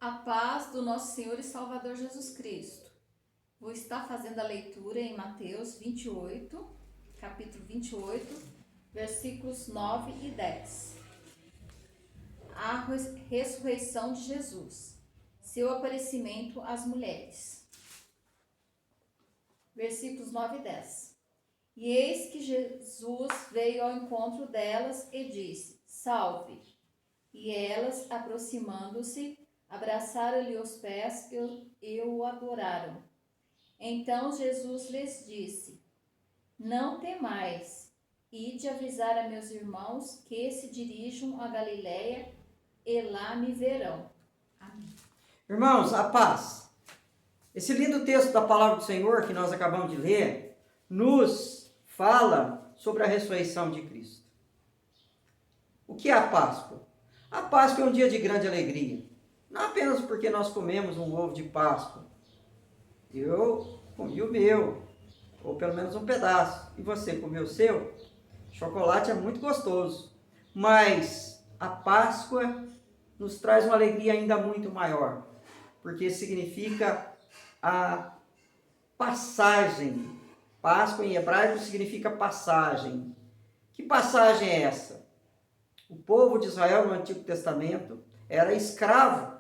A paz do nosso Senhor e Salvador Jesus Cristo. Vou estar fazendo a leitura em Mateus 28, capítulo 28, versículos 9 e 10. A ressurreição de Jesus. Seu aparecimento às mulheres. Versículos 9 e 10. E eis que Jesus veio ao encontro delas e disse: Salve! E elas, aproximando-se, abraçaram-lhe os pés e o adoraram. Então Jesus lhes disse: Não temais, ide avisar a meus irmãos que se dirijam a Galiléia e lá me verão. Amém. Irmãos, a paz. Esse lindo texto da palavra do Senhor que nós acabamos de ler nos fala sobre a ressurreição de Cristo. O que é a Páscoa? A Páscoa é um dia de grande alegria. Não apenas porque nós comemos um ovo de Páscoa. Eu comi o meu, ou pelo menos um pedaço. E você comeu o seu? Chocolate é muito gostoso. Mas a Páscoa nos traz uma alegria ainda muito maior. Porque significa a passagem. Páscoa em hebraico significa passagem. Que passagem é essa? O povo de Israel no Antigo Testamento era escravo,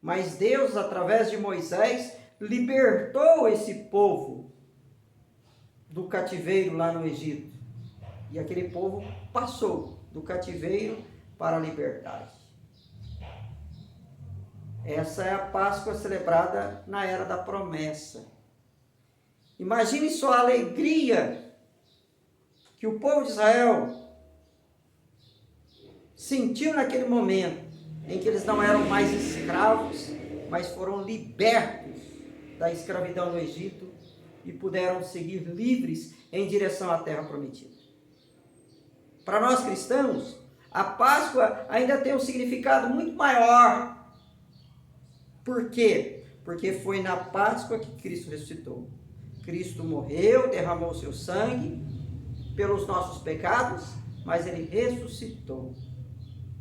mas Deus, através de Moisés, libertou esse povo do cativeiro lá no Egito. E aquele povo passou do cativeiro para a liberdade. Essa é a Páscoa celebrada na Era da Promessa. Imagine só a alegria que o povo de Israel sentiu naquele momento em que eles não eram mais escravos, mas foram libertos da escravidão no Egito e puderam seguir livres em direção à terra prometida. Para nós cristãos, a Páscoa ainda tem um significado muito maior. Por quê? Porque foi na Páscoa que Cristo ressuscitou. Cristo morreu, derramou seu sangue pelos nossos pecados, mas ele ressuscitou.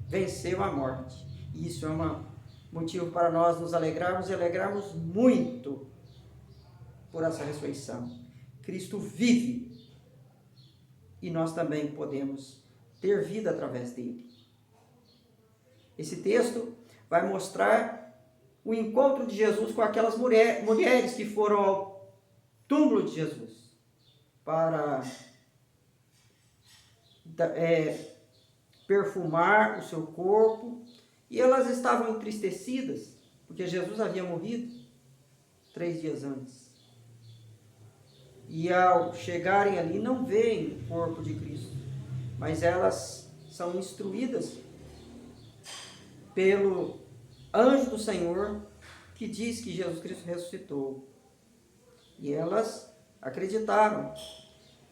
Venceu a morte. E isso é um motivo para nós nos alegrarmos e alegrarmos muito por essa ressurreição. Cristo vive e nós também podemos ter vida através dele. Esse texto vai mostrar o encontro de Jesus com aquelas mulheres que foram ao túmulo de Jesus para perfumar o seu corpo, e elas estavam entristecidas, porque Jesus havia morrido 3 dias antes. E ao chegarem ali, não veem o corpo de Cristo, mas elas são instruídas pelo anjo do Senhor, que diz que Jesus Cristo ressuscitou. E elas acreditaram,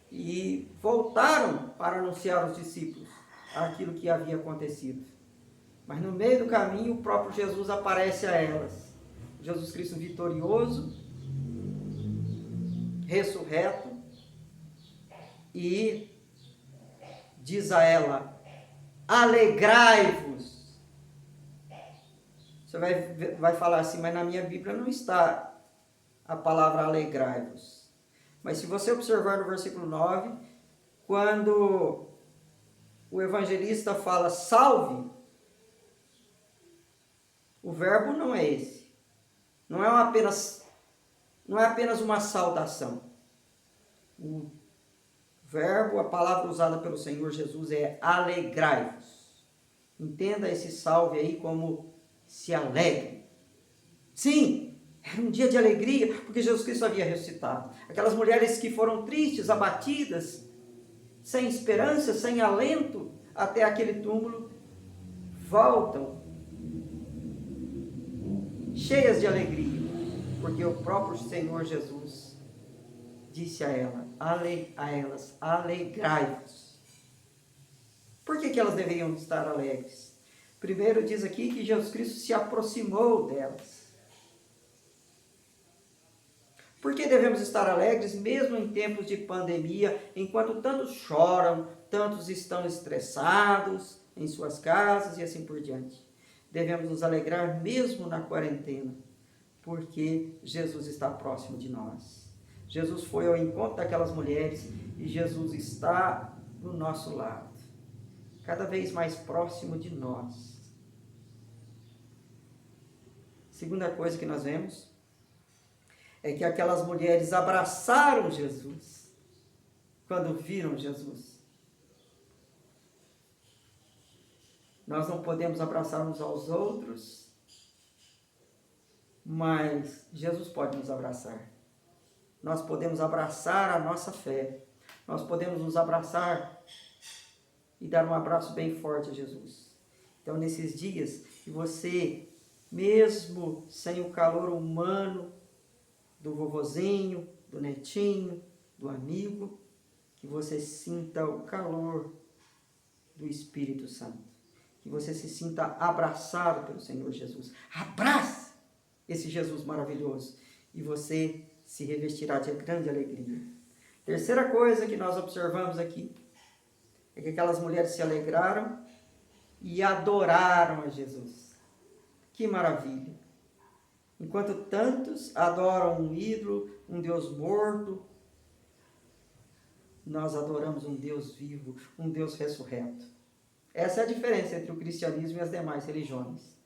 e voltaram para anunciar aos discípulos aquilo que havia acontecido. Mas no meio do caminho, o próprio Jesus aparece a elas. Jesus Cristo vitorioso, ressurreto, e diz a ela: alegrai-vos. Você vai falar assim, mas na minha Bíblia não está a palavra alegrai-vos. Mas se você observar no versículo 9, quando o evangelista fala salve, o verbo não é esse. Não é apenas uma saudação. O verbo, a palavra usada pelo Senhor Jesus é alegrai-vos. Entenda esse salve aí como se alegre. Sim, era um dia de alegria, porque Jesus Cristo havia ressuscitado. Aquelas mulheres que foram tristes, abatidas, sem esperança, sem alento, até aquele túmulo, voltam cheias de alegria, porque o próprio Senhor Jesus disse a elas, alegrai-vos. Por que elas deveriam estar alegres? Primeiro diz aqui que Jesus Cristo se aproximou delas. Por que devemos estar alegres mesmo em tempos de pandemia, enquanto tantos choram, tantos estão estressados em suas casas e assim por diante? devemos nos alegrar mesmo na quarentena, porque Jesus está próximo de nós. Jesus foi ao encontro daquelas mulheres e Jesus está do nosso lado, cada vez mais próximo de nós. Segunda coisa que nós vemos é que aquelas mulheres abraçaram Jesus quando viram Jesus. Nós não podemos abraçar uns aos outros, mas Jesus pode nos abraçar. Nós podemos abraçar a nossa fé. Nós podemos nos abraçar e dar um abraço bem forte a Jesus. Então, nesses dias que você, mesmo sem o calor humano do vovozinho, do netinho, do amigo, que você sinta o calor do Espírito Santo. Que você se sinta abraçado pelo Senhor Jesus. Abrace esse Jesus maravilhoso e você se revestirá de grande alegria. Terceira coisa que nós observamos aqui é que aquelas mulheres se alegraram e adoraram a Jesus. Que maravilha! Enquanto tantos adoram um ídolo, um Deus morto, nós adoramos um Deus vivo, um Deus ressurreto. Essa é a diferença entre o cristianismo e as demais religiões.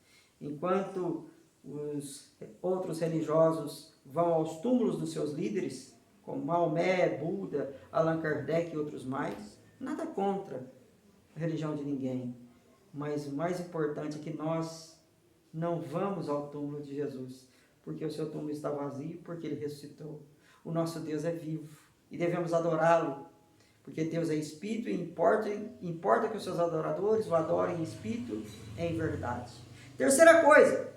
Enquanto os outros religiosos vão aos túmulos dos seus líderes, como Maomé, Buda, Allan Kardec e outros mais, nada contra a religião de ninguém. Mas o mais importante é que nós não vamos ao túmulo de Jesus, porque o seu túmulo está vazio, porque ele ressuscitou. O nosso Deus é vivo e devemos adorá-lo, porque Deus é Espírito e importa que os seus adoradores o adorem em Espírito e em verdade. Terceira coisa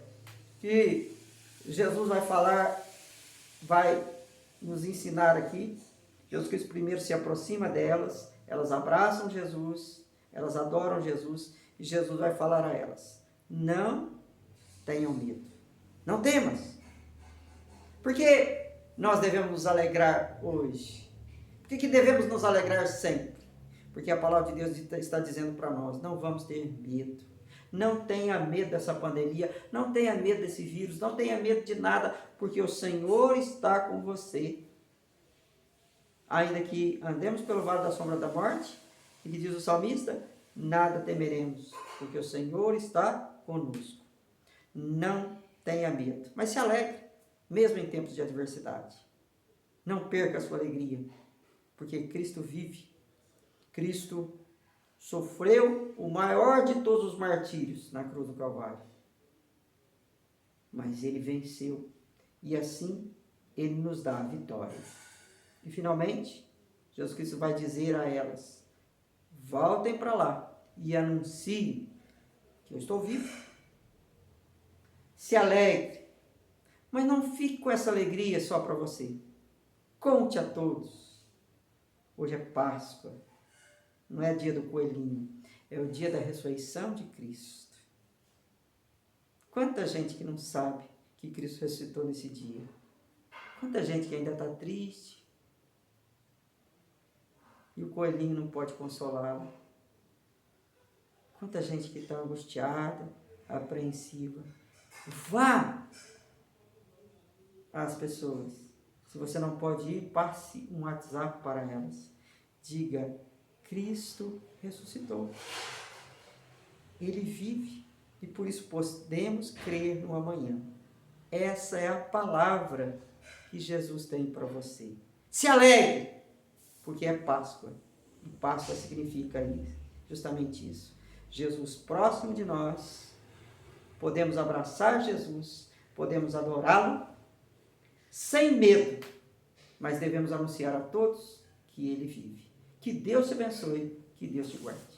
que Jesus vai falar, vai nos ensinar aqui, Jesus Cristo primeiro se aproxima delas, elas abraçam Jesus, elas adoram Jesus, e Jesus vai falar a elas: não tenham medo, não temas. Porque nós devemos nos alegrar hoje? Por que devemos nos alegrar sempre? Porque a palavra de Deus está dizendo para nós: não vamos ter medo. Não tenha medo dessa pandemia, não tenha medo desse vírus, não tenha medo de nada, porque o Senhor está com você. Ainda que andemos pelo vale da sombra da morte, e que diz o salmista, nada temeremos, porque o Senhor está conosco. Não tenha medo, mas se alegre, mesmo em tempos de adversidade. Não perca a sua alegria, porque Cristo vive. Cristo sofreu o maior de todos os martírios na cruz do Calvário. Mas ele venceu. E assim, ele nos dá a vitória. E finalmente, Jesus Cristo vai dizer a elas: voltem para lá e anunciem que eu estou vivo. Se alegre. Mas não fique com essa alegria só para você. Conte a todos. Hoje é Páscoa. Não é dia do coelhinho. É o dia da ressurreição de Cristo. Quanta gente que não sabe que Cristo ressuscitou nesse dia. Quanta gente que ainda está triste. E o coelhinho não pode consolá-la. Quanta gente que está angustiada, apreensiva. Vá às pessoas. Se você não pode ir, passe um WhatsApp para elas. Diga: Cristo ressuscitou. Ele vive e por isso podemos crer no amanhã. Essa é a palavra que Jesus tem para você. Se alegre, porque é Páscoa. E Páscoa significa justamente isso. Jesus próximo de nós. Podemos abraçar Jesus, podemos adorá-lo sem medo, mas devemos anunciar a todos que ele vive. Que Deus te abençoe, que Deus te guarde.